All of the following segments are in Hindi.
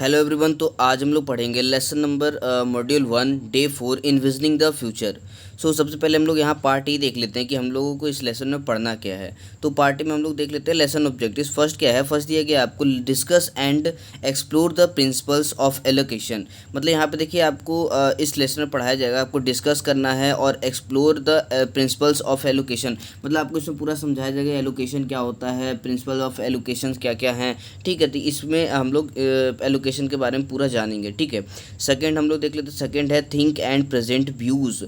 Hello everyone. तो आज हम लोग पढ़ेंगे lesson number module 1 day 4 envisioning the future. सबसे पहले हम लोग यहाँ पार्ट ही देख लेते हैं कि हम लोगों को इस लेसन में पढ़ना क्या है। तो पार्ट में हम लोग देख लेते हैं लेसन ऑब्जेक्टिव्स। फर्स्ट क्या है, फर्स्ट दिया गया आपको discuss and explore the principles of allocation. मतलब यहाँ पे देखिए आपको इस लेसन में पढ़ाया जाएगा, आपको डिस्कस करना है और explore the principles of allocation. मतलब आपको इसमें पूरा समझाया जाएगा एलोकेशन क्या होता है, प्रिंसिपल ऑफ एलोकेशन क्या क्या हैं। ठीक है, तो इसमें हम लोग एलोकेशन के बारे में पूरा जानेंगे। ठीक है, सेकंड हम लोग देख लेते हैं। सेकंड है think and present views.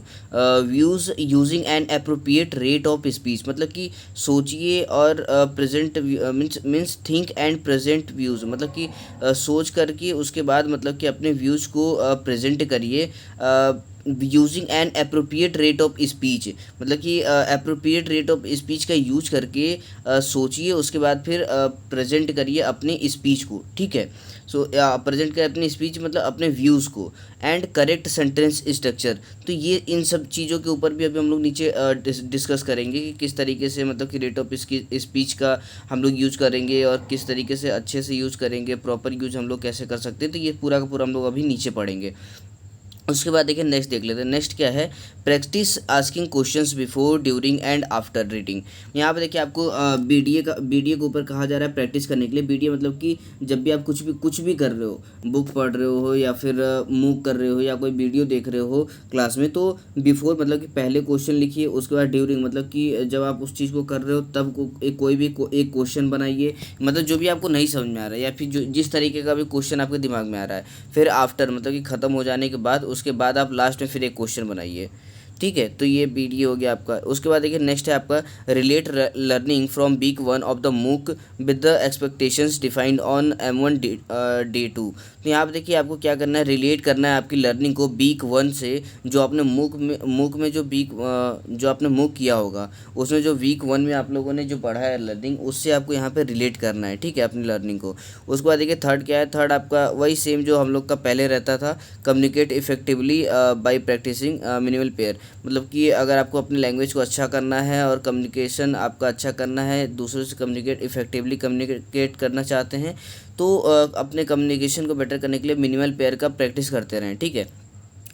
Views using an appropriate rate of speech. मतलब कि सोचिए और present means think and present views, मतलब कि सोच करके उसके बाद मतलब कि अपने व्यूज़ को प्रेजेंट करिए using an appropriate rate of speech. मतलब कि अप्रोप्रिएट रेट ऑफ स्पीच का यूज करके सोचिए, उसके बाद फिर प्रेजेंट करिए अपनी स्पीच को। ठीक है, प्रेजेंट करें अपनी स्पीच मतलब अपने व्यूज़ को। And correct sentence structure. तो ये इन सब चीज़ों के ऊपर भी अभी हम लोग नीचे डिस्कस करेंगे कि किस तरीके से मतलब कि रेट ऑफ स्पीच का हम लोग यूज़ करेंगे और किस तरीके से अच्छे से यूज़ करेंगे, प्रॉपर यूज हम लोग कैसे कर सकते हैं। तो ये पूरा का पूरा हम लोग अभी नीचे पढ़ेंगे। उसके बाद देखिए नेक्स्ट देख लेते हैं। नेक्स्ट क्या है, practice asking questions before during and after reading. यहाँ पे देखिए आपको बीडीए के ऊपर कहा जा रहा है प्रैक्टिस करने के लिए। बीडीए मतलब कि जब भी आप कुछ भी कर रहे हो, बुक पढ़ रहे हो या फिर मूव कर रहे हो या कोई वीडियो देख रहे हो क्लास में, तो बिफोर मतलब कि पहले क्वेश्चन लिखिए, उसके बाद ड्यूरिंग मतलब कि जब आप उस चीज़ को कर रहे हो तब कोई भी एक क्वेश्चन बनाइए, मतलब जो भी आपको नहीं समझ में आ रहा है या फिर जो जिस तरीके का भी क्वेश्चन आपके दिमाग में आ रहा है। फिर आफ्टर मतलब कि ख़त्म हो जाने के बाद उसके बाद आप लास्ट में फिर एक क्वेश्चन बनाइए। ठीक है, तो ये बीडीए हो गया आपका। उसके बाद देखिए नेक्स्ट है आपका relate learning from week 1 of the MOOC with the expectations defined on M1 day 2। तो यहाँ पे देखिए आपको क्या करना है, रिलेट करना है आपकी लर्निंग को वीक 1 से। जो आपने मूक में जो आपने मूक किया होगा उसमें जो वीक 1 में आप लोगों ने जो पढ़ा है लर्निंग, उससे आपको यहाँ पे रिलेट करना है। ठीक है, अपनी लर्निंग को। उसके बाद देखिए थर्ड क्या है, थर्ड आपका वही सेम जो हम लोग का पहले रहता था, communicate effectively by practising minimal pair. मतलब कि अगर आपको अपनी लैंग्वेज को अच्छा करना है और कम्युनिकेशन आपका अच्छा करना है, दूसरों से कम्युनिकेट इफेक्टिवली कम्युनिकेट करना चाहते हैं, तो अपने कम्युनिकेशन को बेटर करने के लिए मिनिमल पेयर का प्रैक्टिस करते रहें। ठीक है,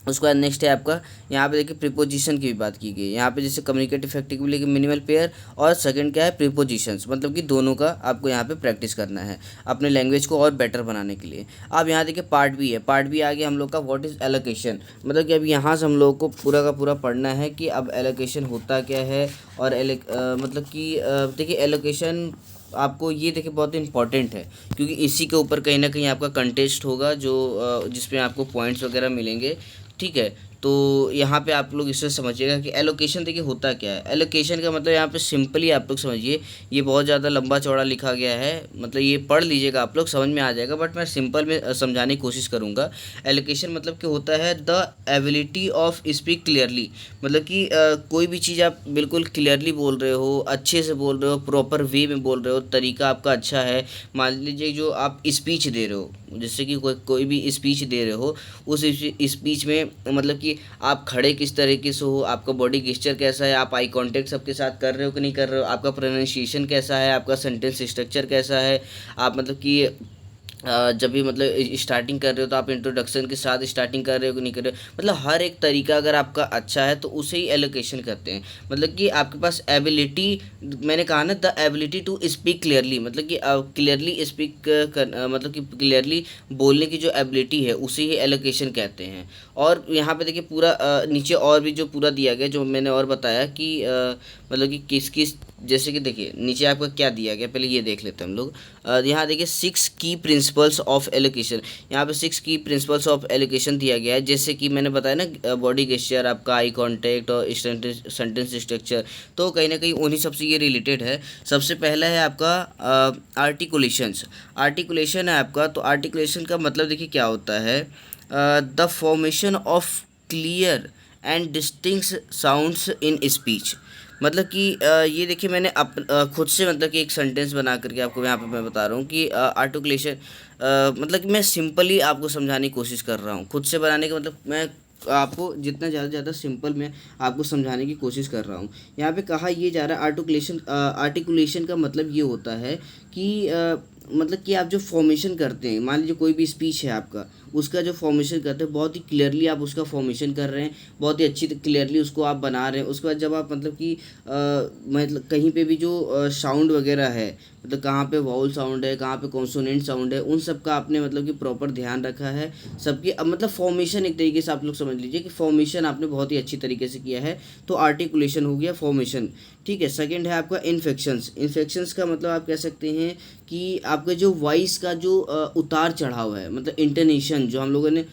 उसके बाद नेक्स्ट है आपका, यहाँ पे देखिए प्रीपोजिशन की भी बात की गई है। यहाँ पे जैसे कम्युनिकेट इफेक्टिवली मिनिमल पेयर, और सेकंड क्या है प्रीपोजिशंस, मतलब कि दोनों का आपको यहाँ पे प्रैक्टिस करना है अपने लैंग्वेज को और बेटर बनाने के लिए। अब यहाँ देखिए पार्ट बी है। पार्ट बी आ गया हम लोग का व्हाट इज़ एलोकेशन। मतलब कि अब यहाँ से हम लोग को पूरा का पूरा पढ़ना है कि अब एलोकेशन होता क्या है। और मतलब कि देखिए एलोकेशन आपको ये देखिए बहुत इंपॉर्टेंट है, क्योंकि इसी के ऊपर कहीं ना कहीं आपका कंटेस्ट होगा जो जिसमें आपको पॉइंट्स वगैरह मिलेंगे। ठीक है, तो यहाँ पे आप लोग इसे समझिएगा कि एलोकेशन देखिए होता क्या है। एलोकेशन का मतलब यहाँ पे सिंपली आप लोग समझिए, ये बहुत ज़्यादा लंबा चौड़ा लिखा गया है, मतलब ये पढ़ लीजिएगा आप लोग समझ में आ जाएगा, बट मैं सिंपल में समझाने की कोशिश करूँगा। एलोकेशन मतलब कि होता है the ability of speak clearly. मतलब कि कोई भी चीज़ आप बिल्कुल क्लियरली बोल रहे हो, अच्छे से बोल रहे हो, प्रॉपर वे में बोल रहे हो, तरीका आपका अच्छा है। मान लीजिए जो आप स्पीच दे रहे हो, जैसे कि कोई भी स्पीच दे रहे हो, उस स्पीच में मतलब कि आप खड़े किस तरीके से हो, आपका बॉडी गेस्चर कैसा है, आप आई कांटेक्ट सबके साथ कर रहे हो कि नहीं कर रहे हो, आपका प्रोनाउंसिएशन कैसा है, आपका सेंटेंस स्ट्रक्चर कैसा है। आप मतलब कि जब भी मतलब स्टार्टिंग कर रहे हो तो आप इंट्रोडक्शन के साथ स्टार्टिंग कर रहे हो कि नहीं कर रहे हो, मतलब हर एक तरीका अगर आपका अच्छा है तो उसे ही एलोकेशन करते हैं। मतलब कि आपके पास एबिलिटी, मैंने कहा ना the ability to speak clearly, मतलब कि क्लियरली स्पीक कर मतलब कि क्लियरली बोलने की जो एबिलिटी है उसे ही एलोकेशन कहते हैं। और यहाँ पे देखिए पूरा नीचे और भी जो पूरा दिया गया जो मैंने और बताया कि मतलब कि किस किस, जैसे कि देखिए नीचे आपका क्या दिया गया, पहले ये देख लेते हैं हम लोग। यहाँ देखिए 6 की प्रिंसिपल्स ऑफ एलोकेशन। यहाँ पे 6 की प्रिंसिपल्स ऑफ एलोकेशन दिया गया है, जैसे कि मैंने बताया ना बॉडी गेस्चर, आपका आई कांटेक्ट और सेंटेंस स्ट्रक्चर, तो कहीं ना कहीं उन्हीं सबसे ये रिलेटेड है। सबसे पहला है आपका आर्टिकुलेशंस। आर्टिकुलेशन है आपका, तो आर्टिकुलेशन का मतलब देखिए क्या होता है, the formation of clear and distinct sounds in speech. मतलब कि ये देखिए मैंने खुद से मतलब कि एक सेंटेंस बना करके आपको यहाँ पे मैं बता रहा हूँ कि आर्टिकुलेशन मतलब कि मैं सिंपली आपको समझाने की कोशिश कर रहा हूँ। खुद से बनाने का मतलब मैं आपको जितना ज़्यादा ज़्यादा सिंपल में आपको समझाने की कोशिश कर रहा हूँ। यहाँ पे कहा ये जा रहा है आर्टिकुलेशन। आर्टिकुलेशन का मतलब ये होता है कि मतलब कि आप जो फॉर्मेशन करते हैं, मान लीजिए कोई भी स्पीच है आपका, उसका जो फॉर्मेशन करते हैं बहुत ही क्लियरली आप उसका फॉर्मेशन कर रहे हैं, बहुत ही अच्छी क्लियरली उसको आप बना रहे हैं। उसके बाद जब आप मतलब कि मतलब कहीं पे भी जो साउंड वगैरह है, मतलब कहाँ पे वाउल साउंड है, कहाँ पे कॉन्सोनेंट साउंड है, उन सब का आपने मतलब कि प्रॉपर ध्यान रखा है सबकी। अब मतलब फॉर्मेशन एक तरीके से आप लोग समझ लीजिए कि फॉर्मेशन आपने बहुत ही अच्छी तरीके से किया है, तो आर्टिकुलेशन हो गया फॉर्मेशन, ठीक है। सेकंड है आपका इन्फेक्शंस। इन्फेक्शंस का मतलब आप कह सकते हैं कि आपका जो वॉइस का जो उतार चढ़ाव है, मतलब इंटोनेशन, जो हम लोगों ने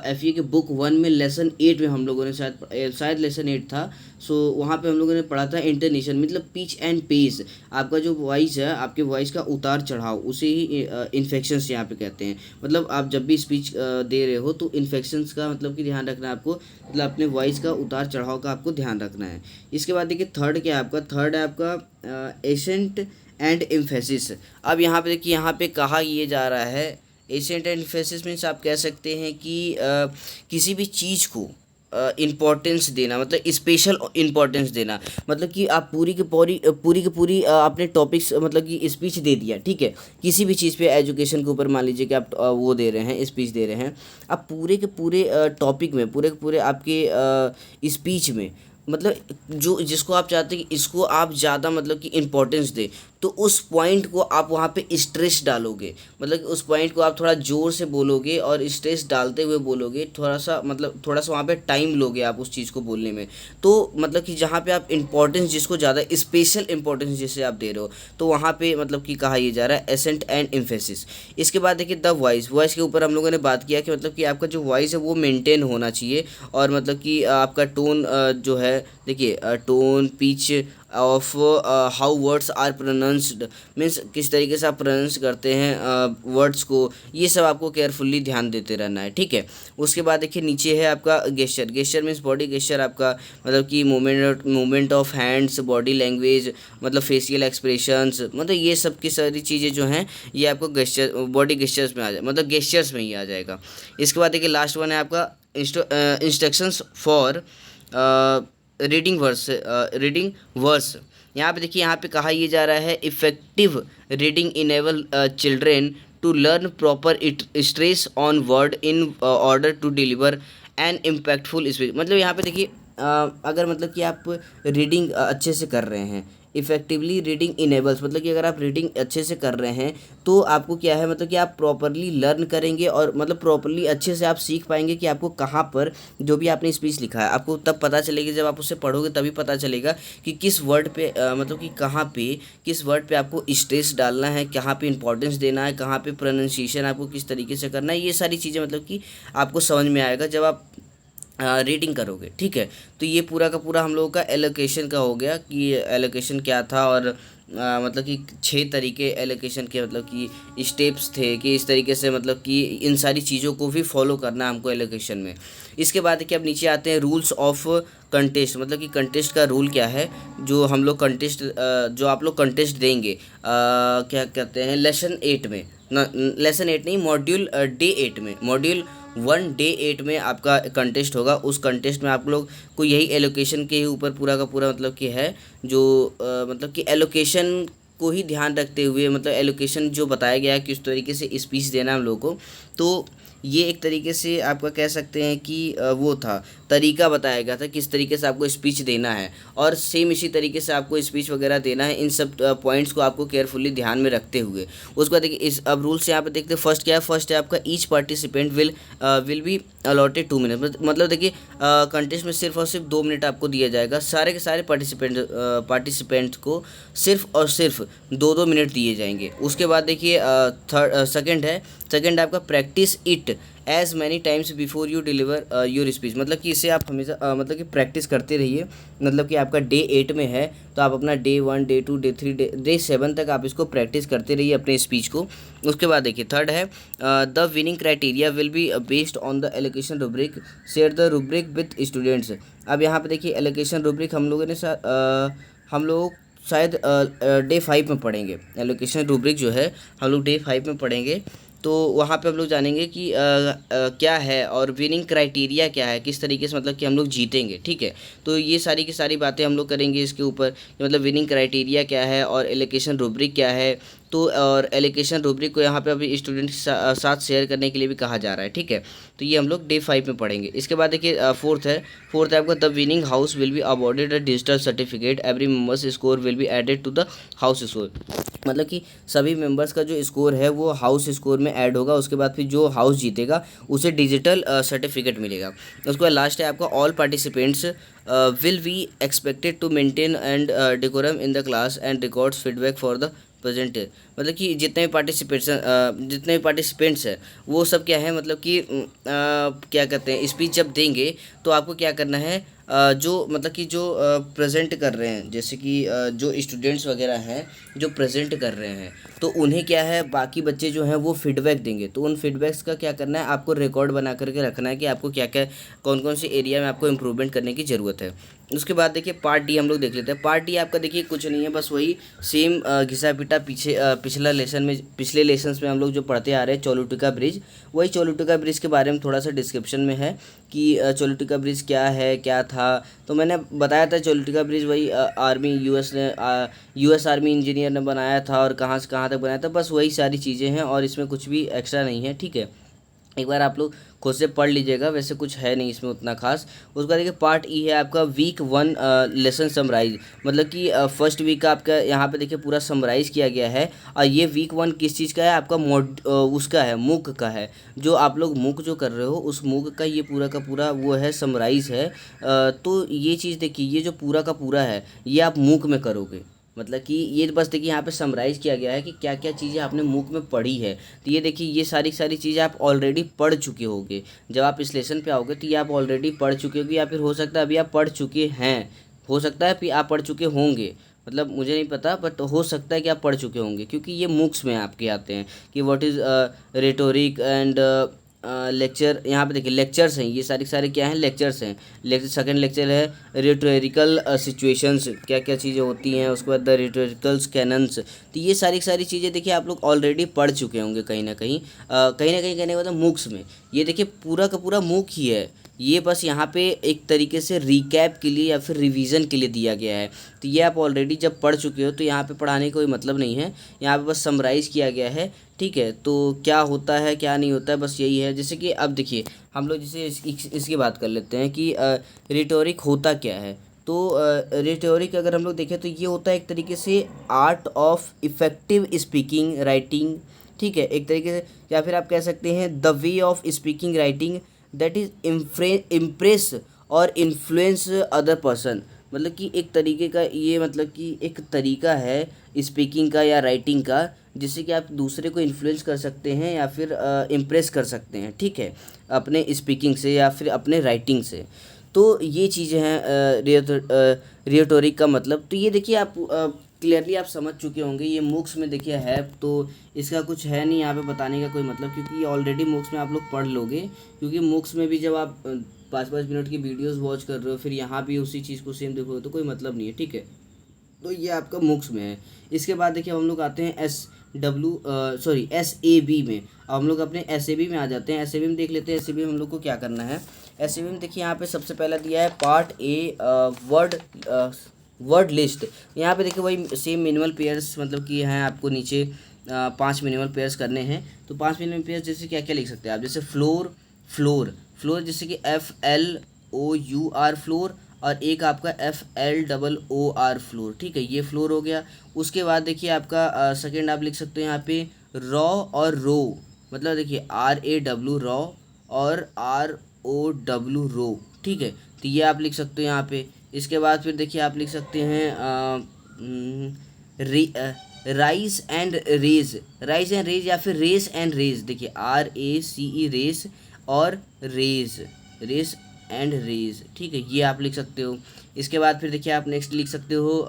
एफ के बुक 1 में लेसन 8 में हम लोगों ने शायद लेसन 8 था, सो वहाँ पे हम लोगों ने पढ़ा था इंटोनेशन, मतलब पिच एंड पेस। आपका जो वॉइस है, आपके वॉइस का उतार चढ़ाव, उसे ही इन्फेक्शंस यहाँ पे कहते हैं। मतलब आप जब भी स्पीच दे रहे हो तो इन्फेक्शंस का मतलब कि ध्यान रखना है आपको, मतलब अपने वॉइस का उतार चढ़ाव का आपको ध्यान रखना है। इसके बाद देखिए थर्ड क्या है आपका, थर्ड है आपका एसेंट एंड एम्फेसिस। अब यहाँ पे देखिए, यहाँ पे कहा ये जा रहा है एसेंट एंड एम्फेसिस मीन्स आप कह सकते हैं कि किसी भी चीज़ को इम्पोर्टेंस देना, मतलब स्पेशल इम्पोर्टेंस देना। मतलब कि आप पूरी आपने टॉपिक्स मतलब कि स्पीच दे दिया, ठीक है, किसी भी चीज़ पे एजुकेशन के ऊपर मान लीजिए कि आप वो दे रहे हैं, स्पीच दे रहे हैं। आप पूरे के पूरे टॉपिक में, पूरे के पूरे आपके स्पीच में, मतलब जो जिसको आप चाहते हैं कि इसको आप ज़्यादा मतलब कि इम्पोर्टेंस दें, तो उस पॉइंट को आप वहाँ पे स्ट्रेस डालोगे, मतलब कि उस पॉइंट को आप थोड़ा ज़ोर से बोलोगे और स्ट्रेस डालते हुए बोलोगे, थोड़ा सा मतलब थोड़ा सा वहाँ पे टाइम लोगे आप उस चीज़ को बोलने में। तो मतलब कि जहाँ पे आप इम्पोर्टेंस जिसको ज़्यादा स्पेशल इम्पोर्टेंस जिसे आप दे रहे हो, तो वहाँ पे मतलब कि कहा ये जा रहा है एसेंट एंड एम्फेसिस। इसके बाद देखिए द वॉइस। वॉइस के ऊपर हम लोगों ने बात किया कि मतलब कि आपका जो वॉइस है वो मेंटेन होना चाहिए, और मतलब कि आपका टोन जो है, देखिए tone pitch of how words are pronounced, means किस तरीके से आप प्रोनाउंस करते हैं वर्ड्स को, ये सब आपको केयरफुली ध्यान देते रहना है, ठीक है। उसके बाद देखिए नीचे है आपका gesture. Gesture means body gesture, आपका मतलब कि movement of hands, body language, मतलब फेशियल एक्सप्रेशंस, मतलब ये सब की सारी चीज़ें जो हैं ये आपको गेस्चर, बॉडी गेस्चर्स में आ जाए, मतलब गेस्चर्स में ही आ जाएगा। इसके बाद देखिए लास्ट वन है आपका इंस्ट्रक्शंस फॉर रीडिंग वर्स। यहाँ पे देखिए, यहाँ पे कहा ये जा रहा है effective reading enable children to learn proper stress on word in order to deliver an impactful speech. मतलब यहाँ पे देखिए अगर मतलब कि आप रीडिंग अच्छे से कर रहे हैं, इफेक्टिवली रीडिंग इनेबल्स, मतलब कि अगर आप रीडिंग अच्छे से कर रहे हैं तो आपको क्या है, मतलब कि आप प्रॉपरली लर्न करेंगे, और मतलब प्रॉपरली अच्छे से आप सीख पाएंगे कि आपको कहाँ पर जो भी आपने स्पीच लिखा है आपको तब पता चलेगी, जब आप उसे पढ़ोगे तभी पता चलेगा कि किस वर्ड पे मतलब कि कहाँ पे किस वर्ड पे आपको स्ट्रेस डालना है, कहाँ पे इंपॉर्टेंस देना है, कहाँ पे प्रोनाउंसिएशन आपको किस तरीके से करना है, ये सारी चीज़ें मतलब कि आपको समझ में आएगा जब आप रीडिंग करोगे, ठीक है। तो ये पूरा का पूरा हम लोगों का एलोकेशन का हो गया कि एलोकेशन क्या था, और मतलब कि 6 तरीके एलोकेशन के मतलब कि स्टेप्स थे कि इस तरीके से मतलब कि इन सारी चीज़ों को भी फॉलो करना है हमको एलोकेशन में। इसके बाद देखिए अब नीचे आते हैं रूल्स ऑफ कंटेस्ट। मतलब कि कंटेस्ट का रूल क्या है, जो हम लोग कंटेस्ट जो आप लोग कंटेस्ट देंगे क्या कहते हैं लेसन 8 में, लेसन 8 नहीं, मॉड्यूल डे 8 में, मॉड्यूल 1 डे 8 में आपका कंटेस्ट होगा। उस कंटेस्ट में आप लोग को यही एलोकेशन के ही ऊपर पूरा का पूरा मतलब कि है, जो मतलब कि एलोकेशन को ही ध्यान रखते हुए, मतलब एलोकेशन जो बताया गया है किस तरीके से स्पीच देना है हम लोग को, तो ये एक तरीके से आपका कह सकते हैं कि वो था, तरीका बताया गया था किस तरीके से आपको स्पीच देना है, और सेम इसी तरीके से आपको स्पीच वगैरह देना है। इन सब पॉइंट्स को आपको केयरफुली ध्यान में रखते हुए, उसके बाद देखिए इस अब रूल्स यहाँ पे देखते हैं। फर्स्ट क्या है, फर्स्ट है आपका each participant will be allotted 2 minute. मतलब देखिए कंटेस्ट में सिर्फ और सिर्फ 2 मिनट आपको दिया जाएगा, सारे के सारे पार्टिसिपेंट को सिर्फ और सिर्फ 2-2 मिनट दिए जाएंगे। उसके बाद देखिए सेकंड है आपका practise it as many times before you deliver your speech. मतलब कि इसे आप हमेशा मतलब कि प्रैक्टिस करते रहिए। मतलब कि आपका डे 8 में है तो आप अपना डे 1 डे 2 डे 3 डे 7 तक आप इसको प्रैक्टिस करते रहिए अपने स्पीच को। उसके बाद देखिए थर्ड है the winning criteria will be based on the allocation rubric, share the rubric with students. अब यहाँ पे देखिए एलोकेशन रूब्रिक हम लोगों ने हम लोग शायद डे 5 में पढ़ेंगे। एलोकेशन रूब्रिक जो है हम लोग डे 5 में पढ़ेंगे, तो वहाँ पे हम लोग जानेंगे कि क्या है और विनिंग क्राइटेरिया क्या है, किस तरीके से मतलब कि हम लोग जीतेंगे, ठीक है। तो ये सारी की सारी बातें हम लोग करेंगे इसके ऊपर, मतलब विनिंग क्राइटेरिया क्या है और एलोकेशन रूब्रिक क्या है, तो और एलोकेशन रूब्रिक को यहाँ पे अभी स्टूडेंट के साथ शेयर करने के लिए भी कहा जा रहा है, ठीक है। तो ये हम लोग डे 5 में पढ़ेंगे। इसके बाद देखिए फोर्थ है आपका the winning house will be awarded a digital certificate, every members score will be added to the house score. मतलब कि सभी मेंबर्स का जो स्कोर है वो हाउस स्कोर में ऐड होगा, उसके बाद फिर जो हाउस जीतेगा उसे डिजिटल सर्टिफिकेट मिलेगा। उसके बाद लास्ट है आपका all participants will be expected to maintain and decorum in the class and records feedback for the present. मतलब कि जितने भी पार्टिसिपेंट्स हैं वो सब क्या है, मतलब कि क्या कहते हैं, स्पीच जब देंगे तो आपको क्या करना है, जो मतलब कि जो प्रेजेंट कर रहे हैं, जैसे कि जो स्टूडेंट्स वगैरह हैं जो प्रेजेंट कर रहे हैं, तो उन्हें क्या है, बाकी बच्चे जो हैं वो फीडबैक देंगे, तो उन फीडबैक्स का क्या करना है, आपको रिकॉर्ड बना करके रखना है कि आपको क्या क्या कौन कौन से एरिया में आपको इम्प्रूवमेंट करने की ज़रूरत है। उसके बाद देखिए पार्ट डी हम लोग देख लेते हैं। पार्ट डी आपका देखिए कुछ नहीं है, बस वही सेम घिसा पिटा पिछले लेसन्स में हम लोग जो पढ़ते आ रहे हैं चोलुटिका ब्रिज, वही चोलुटिका ब्रिज के बारे में थोड़ा सा डिस्क्रिप्शन में है कि चोलुटिका ब्रिज क्या है, क्या था। तो मैंने बताया था चोलुटिका ब्रिज वही यूएस आर्मी इंजीनियर ने बनाया था और कहाँ से कहाँ तक बनाया था, बस वही सारी चीज़ें हैं और इसमें कुछ भी एक्स्ट्रा नहीं है, ठीक है। एक बार आप लोग खुद से पढ़ लीजिएगा, वैसे कुछ है नहीं इसमें उतना खास। उसके बाद देखिए पार्ट ई है आपका वीक 1 लेसन समराइज, मतलब कि फर्स्ट वीक का आपका यहाँ पे देखिए पूरा समराइज़ किया गया है। और ये वीक 1 किस चीज़ का है, आपका उसका है, मूक का है। जो आप लोग मूक जो कर रहे हो उस मूक का ये पूरा का पूरा वो है, समराइज़ है। तो ये चीज़ देखिए, ये जो पूरा का पूरा है ये आप मूक में करोगे, मतलब कि ये बस देखिए यहाँ पे समराइज़ किया गया है कि क्या क्या चीज़ें आपने मूक में पढ़ी है। तो ये देखिए ये सारी सारी चीज़ें आप ऑलरेडी पढ़ चुके होगे। जब आप इस लेसन पे आओगे तो ये आप ऑलरेडी पढ़ चुके होगे, या फिर हो सकता है अभी आप पढ़ चुके हैं, हो सकता है फिर आप पढ़ चुके होंगे, मतलब मुझे नहीं पता, बट हो सकता है कि आप पढ़ चुके होंगे, क्योंकि ये मूक्स में आपके आते हैं कि what is rhetoric and lecture. यहाँ पे देखिए लेक्चर्स हैं, ये सारी सारे क्या हैं, लेक्चर्स हैं। सेकंड लेक्चर है रेटोरिकल सिचुएशंस, क्या क्या चीज़ें होती हैं। उसके बाद द रेटोरिकल्स कैनन्स। तो ये सारी सारी चीज़ें देखिए आप लोग ऑलरेडी पढ़ चुके होंगे कहीं ना कहीं, कहने का मतलब मूक्स में। ये देखिए पूरा का पूरा मूक ही है, ये बस यहाँ पे एक तरीके से रिकैप के लिए या फिर रिवीजन के लिए दिया गया है। तो ये आप ऑलरेडी जब पढ़ चुके हो तो यहाँ पे पढ़ाने का कोई मतलब नहीं है, यहाँ पे बस समराइज़ किया गया है, ठीक है। तो क्या होता है क्या नहीं होता है बस यही है। जैसे कि अब देखिए हम लोग जैसे इसकी बात कर लेते हैं कि रिटोरिक होता क्या है। तो रिटोरिक अगर हम लोग देखें तो ये होता है एक तरीके से art of effective speaking writing, ठीक है, एक तरीके से, या फिर आप कह सकते हैं the way of speaking writing that is impress और इन्फ्लुएंस अदर पर्सन। मतलब कि एक तरीके का ये, मतलब कि एक तरीका है स्पीकिंग का या राइटिंग का, जिससे कि आप दूसरे को इन्फ्लुएंस कर सकते हैं या फिर इम्प्रेस कर सकते हैं, ठीक है, अपने स्पीकिंग से या फिर अपने राइटिंग से। तो ये चीज़ें हैं रियोटोरिक का मतलब। तो ये देखिए आप क्लियरली आप समझ चुके होंगे, ये मूक्स में देखिए है, तो इसका कुछ है नहीं यहाँ पे बताने का कोई मतलब, क्योंकि ये ऑलरेडी मूक्स में आप लोग पढ़ लोगे। क्योंकि मूक्स में भी जब आप 5-5 मिनट की वीडियोस वॉच कर रहे हो फिर यहाँ भी उसी चीज़ को सेम देखोगे तो कोई मतलब नहीं है, ठीक है। तो ये आपका मूक्स में है। इसके बाद देखिए हम लोग आते हैं SAB में। अब हम लोग अपने SAB में आ जाते हैं। SAB में देख लेते हैं SAB में हम लोग को क्या करना है। SAB में देखिए यहाँ पे सबसे पहला दिया है पार्ट ए वर्ड लिस्ट। यहाँ पे देखिए वही सेम मिनिमल पेयर्स, मतलब कि हैं आपको नीचे 5 मिनिमल पेयर्स करने हैं। तो 5 मिनिमल पेयर्स जैसे क्या क्या लिख सकते हैं आप, जैसे फ्लोर जैसे कि FLOUR फ्लोर, और एक आपका FLOOR फ्लोर, ठीक है, ये फ्लोर हो गया। उसके बाद देखिए आपका सेकेंड आप लिख सकते हो यहाँ पे रॉ और रो, मतलब देखिए RAW रॉ और ROW रो, ठीक है। तो ये आप लिख सकते हो यहाँ पे। इसके बाद फिर देखिए आप लिख सकते हैं राइस एंड रेज या फिर रेस एंड रेज। देखिए RACE रेस और रेस एंड रेज, ठीक है, ये आप लिख सकते हो। इसके बाद फिर देखिए आप नेक्स्ट लिख सकते हो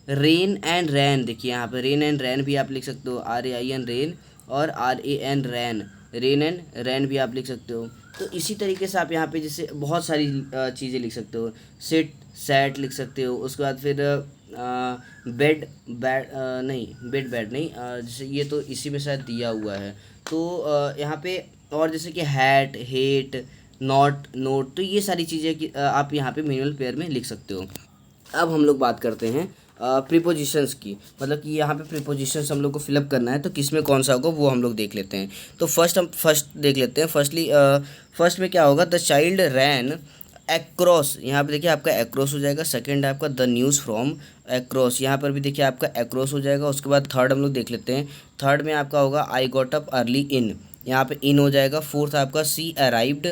रेन एंड रैन। देखिए यहाँ पे रेन एंड रैन भी आप लिख सकते हो, RAIN रेन और RAN ran, rain and ran भी आप लिख सकते हो। तो इसी तरीके से आप यहाँ पे जैसे बहुत सारी चीज़ें लिख सकते हो, सैट लिख सकते हो। उसके बाद फिर बेड बैड नहीं, जैसे ये तो इसी में शायद दिया हुआ है। तो यहाँ पे और जैसे कि हैट, हेट, नोट, तो ये सारी चीज़ें आप यहाँ पे मिनिमल पेयर में लिख सकते हो। अब हम लोग बात करते हैं प्रीपोजिशंस की, मतलब कि यहाँ पे प्रीपोजिशंस हम लोग को फिलअप करना है, तो किस में कौन सा होगा वो हम लोग देख लेते हैं। तो फर्स्ट देख लेते हैं। फर्स्ट में क्या होगा, द चाइल्ड रैन एक्रॉस, यहाँ पे देखिए आपका एक्रॉस हो जाएगा। सेकंड है आपका द न्यूज़ फ्रॉम एक्रॉस, यहाँ पर भी देखिए आपका एक्रॉस हो जाएगा। उसके बाद थर्ड हम लोग देख लेते हैं। थर्ड में आपका होगा I got up early in, यहाँ पे इन हो जाएगा। फोर्थ आपका सी अराइव्ड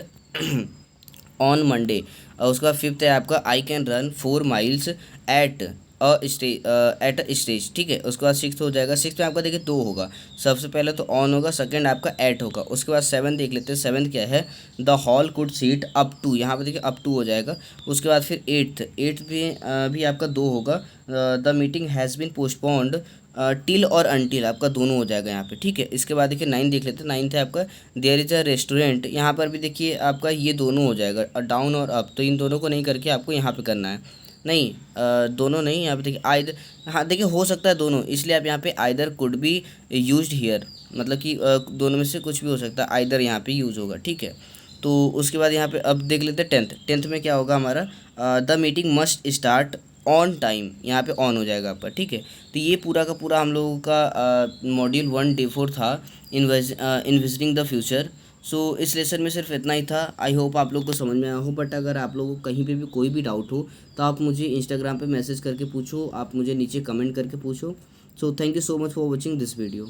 ऑन मंडे, और उसके बाद फिफ्थ है आपका I can run 4 miles at at a stage, ठीक है। उसके बाद सिक्स हो जाएगा। सिक्स में आपका देखिए दो होगा, सबसे पहले तो ऑन होगा, सेकंड आपका एट होगा। उसके बाद सेवन देख लेते हैं। सेवन क्या है, the hall could seat up to, यहाँ पे देखिए अप टू हो जाएगा। उसके बाद फिर एट्थ में भी आपका दो होगा, the meeting has been postponed till और अनटिल, आपका दोनों हो जाएगा यहाँ पे, ठीक है। इसके बाद देखिए नाइन देख लेते हैं। नाइन्थ है आपका देयर इज़ अ रेस्टोरेंट, यहाँ पर भी देखिए आपका ये दोनों हो जाएगा, डाउन और अप, तो इन दोनों को नहीं करके आपको यहाँ पे करना है। नहीं, दोनों नहीं, यहाँ पे देखिए आइदर, हाँ देखिए हो सकता है दोनों, इसलिए आप यहाँ पे either could be used here, मतलब कि दोनों में से कुछ भी हो सकता है, आइदर यहाँ पे यूज़ होगा, ठीक है। तो उसके बाद यहाँ पे अब देख लेते हैं टेंथ। टेंथ में क्या होगा हमारा, the meeting must start on time, यहाँ पे ऑन हो जाएगा आपका, ठीक है। तो ये पूरा का पूरा हम लोगों का मॉड्यूल 1 डे 4 था, इन विजिटिंग द फ्यूचर। सो इस लेसन में सिर्फ इतना ही था। आई होप आप लोग को समझ में आया हो, बट अगर आप लोगों को कहीं पे भी कोई भी डाउट हो तो आप मुझे इंस्टाग्राम पे मैसेज करके पूछो, आप मुझे नीचे कमेंट करके पूछो। So thank you so much for watching this video.